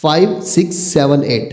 5، 6، 7، 8.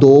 2